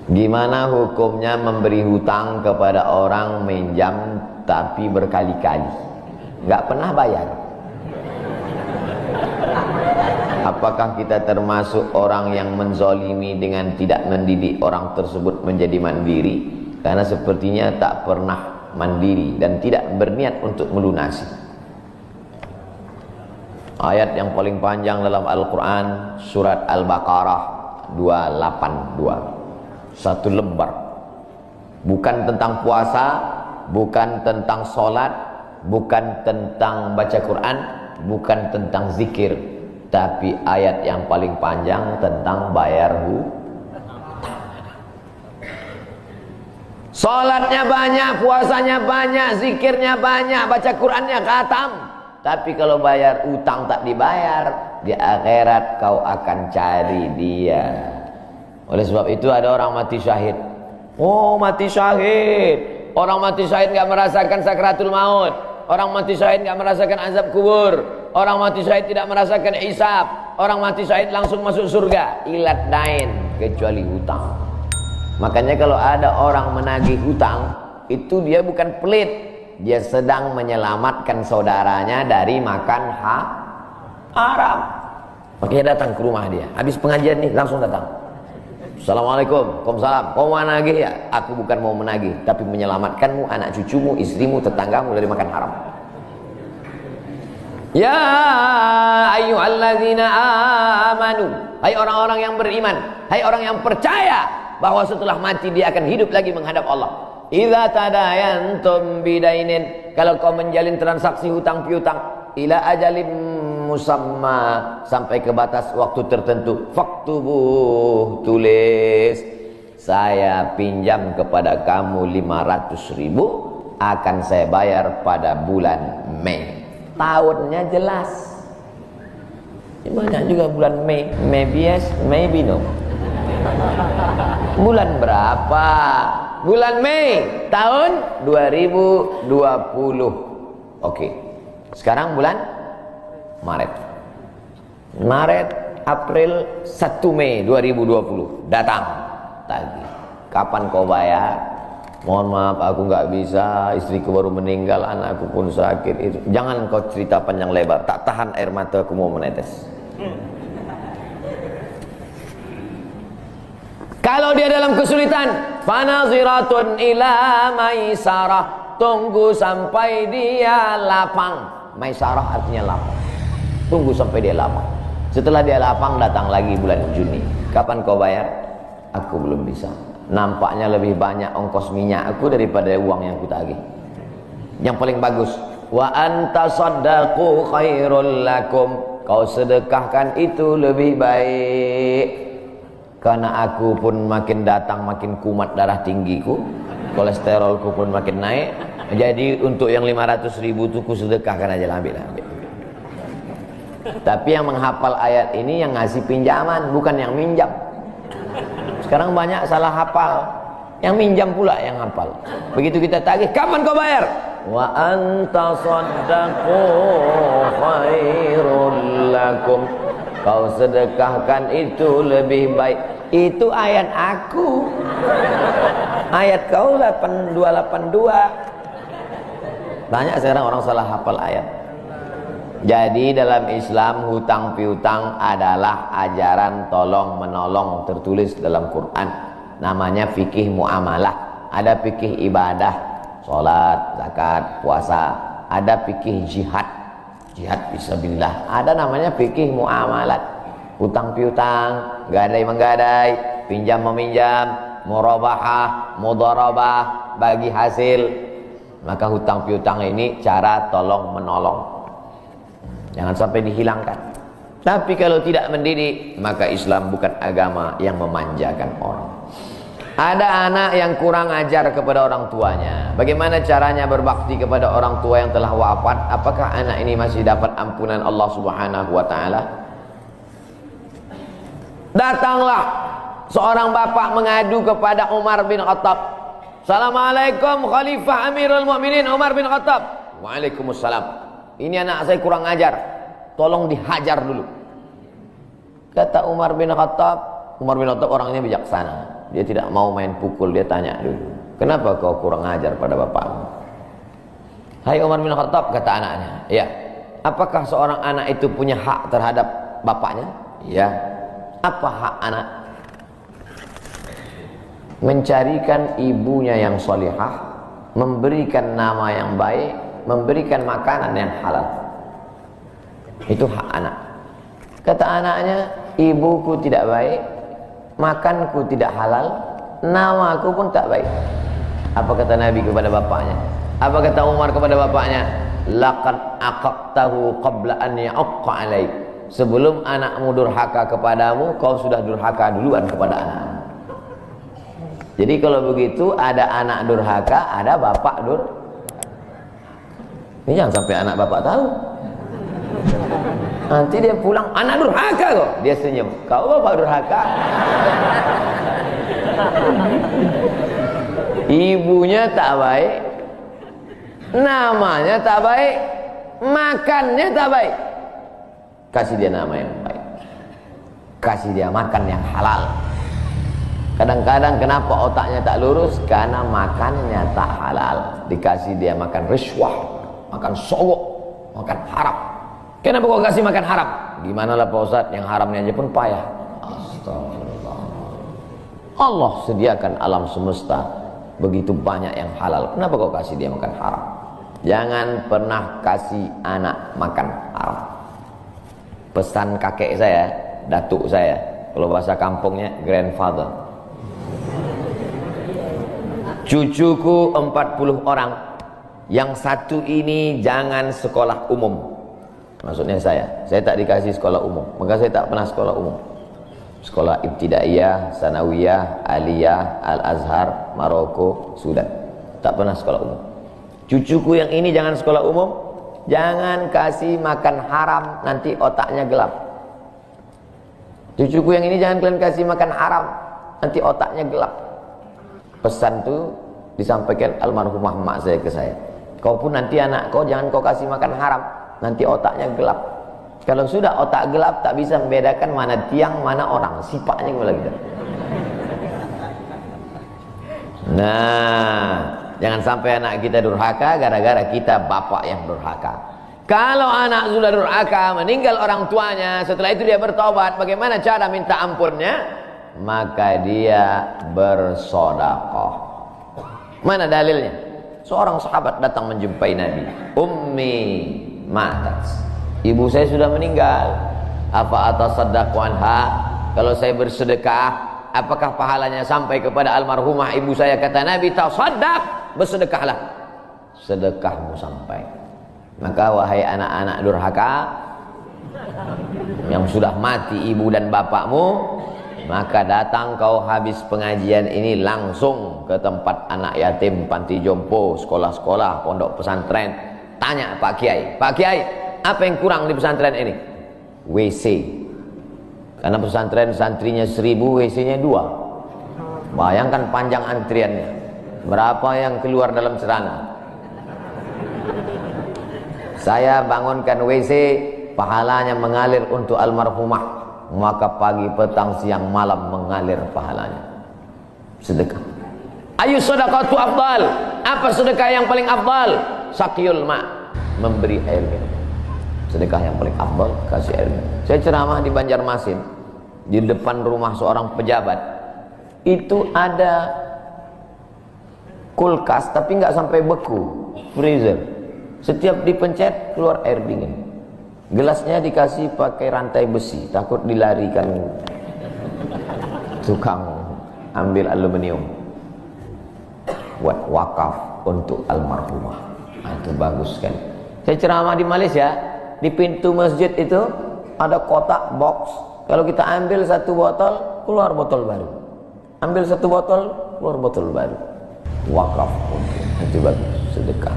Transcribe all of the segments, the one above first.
Gimana hukumnya memberi hutang kepada orang minjam tapi berkali-kali nggak pernah bayar? Apakah kita termasuk orang yang menzolimi dengan tidak mendidik orang tersebut menjadi mandiri? Karena sepertinya tak pernah mandiri dan tidak berniat untuk melunasi. Ayat yang paling panjang dalam Al-Quran, surat Al-Baqarah 282. Satu lembar. Bukan tentang puasa, bukan tentang sholat, bukan tentang baca Quran, bukan tentang zikir, tapi ayat yang paling panjang tentang bayar hutang. Sholatnya banyak, puasanya banyak, zikirnya banyak, baca Qurannya khatam, tapi kalau bayar utang tak dibayar, di akhirat kau akan cari dia. Oleh sebab itu ada orang mati syahid. Oh, mati syahid. Orang mati syahid enggak merasakan sakratul maut. Orang mati syahid enggak merasakan azab kubur. Orang mati syahid tidak merasakan hisab. Orang mati syahid langsung masuk surga. Ilat dain, kecuali hutang. Makanya kalau ada orang menagih hutang, itu dia bukan pelit. Dia sedang menyelamatkan saudaranya dari makan haram. Makanya datang ke rumah dia. Habis pengajian nih langsung datang. Assalamualaikum, waalaikumsalam. Kau mau menagih ya? Aku bukan mau menagih, tapi menyelamatkanmu, anak cucumu, istrimu, tetanggamu dari makan haram. Ya ayyuhalladzina amanu, hai orang-orang yang beriman, hai orang yang percaya bahwa setelah mati dia akan hidup lagi menghadap Allah. Idza tadayantum bidainin, kalau kau menjalin transaksi hutang piutang, ila ajalim musamma, sampai ke batas waktu tertentu, faktubuh, tulis, saya pinjam kepada kamu 500.000, akan saya bayar pada bulan Mei. Tahunnya jelas. Banyak juga bulan Mei. Maybe yes, maybe no. Bulan berapa? Bulan Mei tahun 2020. Oke. Sekarang bulan Maret, April, 1 Mei 2020 datang tagih. Kapan kau bayar? Mohon maaf aku nggak bisa, istriku baru meninggal, anakku pun sakit. Itu jangan kau cerita panjang lebar, tak tahan air mataku mau menetes. Kalau dia dalam kesulitan, fanaziratun ila maisarah, tunggu sampai dia lapang. Maisarah artinya lapang. Tunggu sampai dia lapang. Setelah dia lapang, datang lagi bulan Juni. Kapan kau bayar? Aku belum bisa. Nampaknya lebih banyak ongkos minyak aku daripada uang yang kutagih. Yang paling bagus, wa anta saddaqu khairul lakum, kau sedekahkan itu lebih baik. Karena aku pun makin datang makin kumat darah tinggiku, kolesterolku pun makin naik. Jadi untuk yang 500.000 itu ku sedekahkan aja, ambil. Tapi yang menghafal ayat ini yang ngasih pinjaman, bukan yang minjam. Sekarang banyak salah hafal, yang minjam pula yang hafal. Begitu kita tagih, kapan kau bayar? Wa anta saddaqu khairul lakum, kau sedekahkan itu lebih baik. Itu ayat aku. Ayat kau 8282. Banyak sekarang orang salah hafal ayat. Jadi dalam Islam hutang piutang adalah ajaran tolong menolong tertulis dalam Quran. Namanya fikih muamalah. Ada fikih ibadah, sholat, zakat, puasa. Ada fikih jihad, jihad fisabilillah. Ada namanya fikih muamalat. Hutang piutang, gadai menggadai, pinjam meminjam, murabahah, mudharabah, bagi hasil. Maka hutang piutang ini cara tolong menolong. Jangan sampai dihilangkan. Tapi kalau tidak mendidik, maka Islam bukan agama yang memanjakan orang. Ada anak yang kurang ajar kepada orang tuanya. Bagaimana caranya berbakti kepada orang tua yang telah wafat? Apakah anak ini masih dapat ampunan Allah Subhanahu wa taala? Datanglah seorang bapak mengadu kepada Umar bin Khattab. Assalamualaikum Khalifah Amirul Mukminin Umar bin Khattab. Waalaikumsalam. Ini anak saya kurang ajar, tolong dihajar dulu. Kata Umar bin Khattab orangnya bijaksana. dia tidak mau main pukul, dia tanya dulu, kenapa kau kurang ajar pada bapakmu? Hai Umar bin Khattab, kata anaknya, ya, apakah seorang anak itu punya hak terhadap bapaknya? Ya. Apa hak anak? Mencarikan ibunya yang solihah, memberikan nama yang baik, memberikan makanan yang halal. Itu hak anak. Kata anaknya, ibuku tidak baik, makanku tidak halal, namaku pun tak baik. Apa kata Nabi kepada bapaknya? Apa kata Umar kepada bapaknya? Laqad aqaqtahu qabla an ya'aqqa alaik. Sebelum anakmu durhaka kepadamu, kau sudah durhaka duluan kepada anak. Jadi kalau begitu, ada anak durhaka, ada bapak ini jangan sampai anak bapak tahu. Nanti dia pulang, anak durhaka kok. Dia senyum, kau bapak durhaka. Ibunya tak baik, namanya tak baik, makannya tak baik. Kasih dia nama yang baik, kasih dia makan yang halal. Kadang-kadang kenapa otaknya tak lurus? Karena makannya tak halal. Dikasih dia makan riswah, makan sogok, makan haram. Kenapa kau kasih makan haram? Gimana lah Pak Ustadz, yang haramnya aja pun payah. Astagfirullah. Allah sediakan alam semesta begitu banyak yang halal. Kenapa kau kasih dia makan haram? Jangan pernah kasih anak makan haram. Pesan kakek saya, datuk saya, kalau bahasa kampungnya grandfather. Cucuku 40 orang, yang satu ini jangan sekolah umum. Maksudnya saya tak dikasih sekolah umum, maka saya tak pernah sekolah umum. Sekolah ibtidaiyah, sanawiyah, aliyah, al-azhar, Maroko, Sudan. Tak pernah sekolah umum. Cucuku yang ini jangan sekolah umum, jangan kasih makan haram, nanti otaknya gelap. Cucuku yang ini jangan kalian kasih makan haram, nanti otaknya gelap. Pesan itu disampaikan almarhumah mak saya ke saya. Kau pun nanti anak kau jangan kau kasih makan haram, nanti otaknya gelap. Kalau sudah otak gelap, tak bisa membedakan mana tiang, mana orang, sifatnya kepala kita. Nah, jangan sampai anak kita durhaka gara-gara kita bapak yang durhaka. Kalau anak sudah durhaka, meninggal orang tuanya, setelah itu dia bertobat, bagaimana cara minta ampunnya? Maka dia bersedekah. Mana dalilnya? Seorang sahabat datang menjumpai Nabi. Ummi matat, ibu saya sudah meninggal. Apa atasaddaqu anha? Kalau saya bersedekah, apakah pahalanya sampai kepada almarhumah ibu saya? Kata Nabi, tasaddaq, bersedekahlah, sedekahmu sampai. Maka wahai anak-anak durhaka yang sudah mati ibu dan bapakmu, maka datang kau habis pengajian ini langsung ke tempat anak yatim, panti jompo, sekolah-sekolah, pondok pesantren. Tanya Pak Kiai, Pak Kiai, apa yang kurang di pesantren ini? WC. Karena pesantren santrinya 1000, WC-nya 2. Bayangkan panjang antriannya. Berapa yang keluar dalam celana? Saya bangunkan WC, pahalanya mengalir untuk almarhumah. Maka pagi, petang, siang, malam mengalir pahalanya. Sedekah. Ayu sedekatu afdal. Apa sedekah yang paling afdal? Saqiyul ma', memberi air minum. Sedekah yang paling afdal, kasih air minum. Saya ceramah di Banjarmasin, di depan rumah seorang pejabat. Itu ada kulkas tapi nggak sampai beku, freezer. Setiap dipencet keluar air dingin. Gelasnya dikasih pakai rantai besi, takut dilarikan tukang ambil aluminium. Buat wakaf untuk almarhumah. Nah, itu bagus kan. Saya ceramah di Malaysia, di pintu masjid itu ada kotak box. Kalau kita ambil satu botol, keluar botol baru. Ambil satu botol, keluar botol baru. Wakaf untuk, itu bagus, sedekah.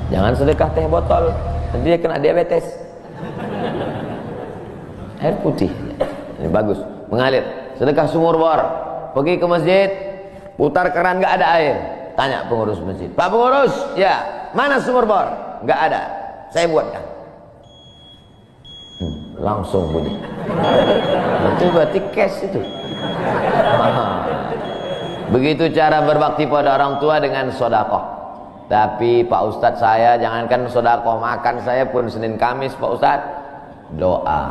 Jangan sedekah teh botol, nanti dia kena diabetes. Air putih, ini bagus, mengalir. Sedekah sumur bor, pergi ke masjid, putar keran nggak ada air, tanya pengurus masjid, Pak pengurus, ya mana sumur bor? Nggak ada, saya buatkan. langsung bunyi. Itu berarti cash itu. Begitu cara berbakti pada orang tua dengan sedekah. Tapi Pak Ustadz, saya jangankan sedekah, makan saya pun Senin Kamis Pak Ustadz doa,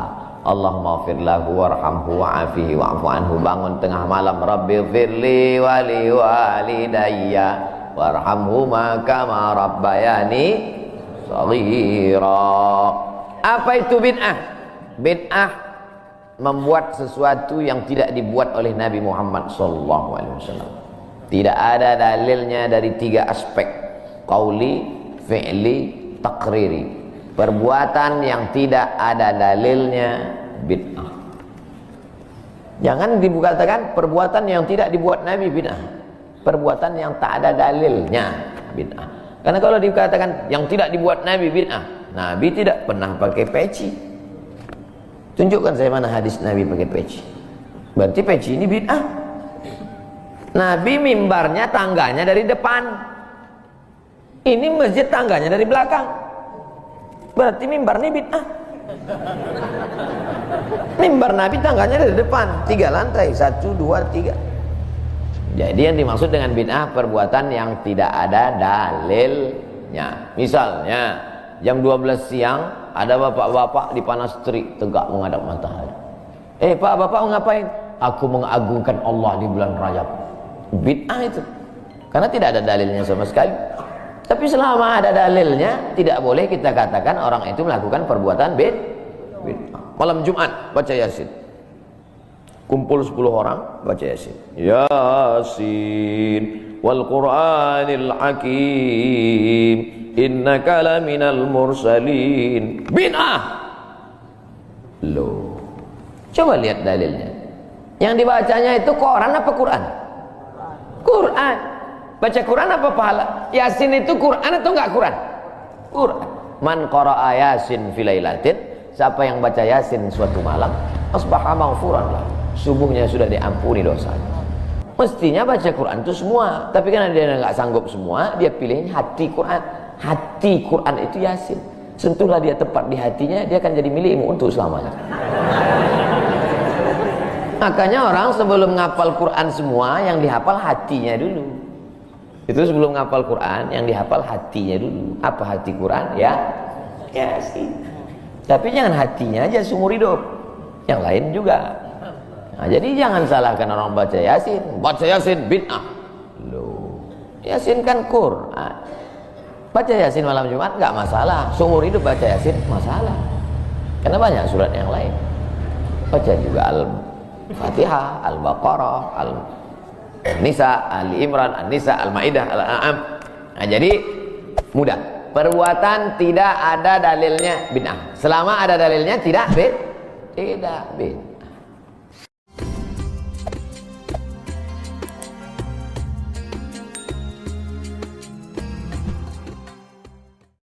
Allahumma fir lahu warhamhu wa'afihi wa'fu anhu. Bangun tengah malam, Rabbi firli wali walidayya warhamhuma kama rabbayani shaghira. Apa itu bid'ah? Bid'ah membuat sesuatu yang tidak dibuat oleh Nabi Muhammad SAW. Tidak ada dalilnya dari 3 aspek: qauli, fi'li, takriri. Perbuatan yang tidak ada dalilnya bid'ah. Jangan dikatakan perbuatan yang tidak dibuat Nabi bid'ah. Perbuatan yang tak ada dalilnya bid'ah. Karena kalau dikatakan yang tidak dibuat Nabi bid'ah, Nabi tidak pernah pakai peci. Tunjukkan saya mana hadis Nabi pakai peci. Berarti peci ini bid'ah. Nabi mimbarnya tangganya dari depan. Ini masjid tangganya dari belakang. Berarti mimbar ini bid'ah. Mimbar Nabi tangganya dari depan, 3 lantai, 1, 2, 3. Jadi yang dimaksud dengan bid'ah perbuatan yang tidak ada dalilnya. Misalnya jam 12 siang ada bapak-bapak di panas terik tegak menghadap matahari. Pak, bapak mau ngapain? Aku mengagungkan Allah di bulan Rajab. Bid'ah itu. Karena tidak ada dalilnya sama sekali. Tapi selama ada dalilnya, tidak boleh kita katakan orang itu melakukan perbuatan bid'ah. Malam Jumat baca Yasin. Kumpul 10 orang baca Yasin. Yasin wal Qur'anil Hakim innaka laminal mursalin. Bid'ah. Loh. Coba lihat dalilnya. Yang dibacanya itu Quran apa Quran? Quran. Baca Quran apa pahala? Yasin itu Quran atau enggak Quran? Quran. Man qara'a Yasin fi lailatin, siapa yang baca Yasin suatu malam, asbaha maghfuran lah. Subuhnya sudah diampuni dosanya. Mestinya baca Quran itu semua, tapi karena dia enggak sanggup semua, dia pilih hati Quran. Hati Quran itu Yasin. Sentuhlah dia tepat di hatinya, dia akan jadi milikmu untuk selamanya. Makanya orang sebelum ngapal Quran semua, yang dihafal hatinya dulu. Itu sebelum ngapal Quran, yang dihafal hatinya dulu. Apa hati Quran? Ya Yasin. Tapi jangan hatinya aja seumur hidup, yang lain juga. Nah, jadi jangan salahkan orang baca Yasin. Baca Yasin bid'ah. Loh, Yasin kan Quran. Baca Yasin malam Jumat nggak masalah. Seumur hidup baca Yasin masalah. Karena banyak surat yang lain. Baca juga Al-Fatihah, Al-Baqarah, Al-Nisa, Ali Imran, An-Nisa, Al-Maidah, Al-An'am. Nah, jadi mudah. Perbuatan tidak ada dalilnya bid'ah. Selama ada dalilnya tidak bid'ah.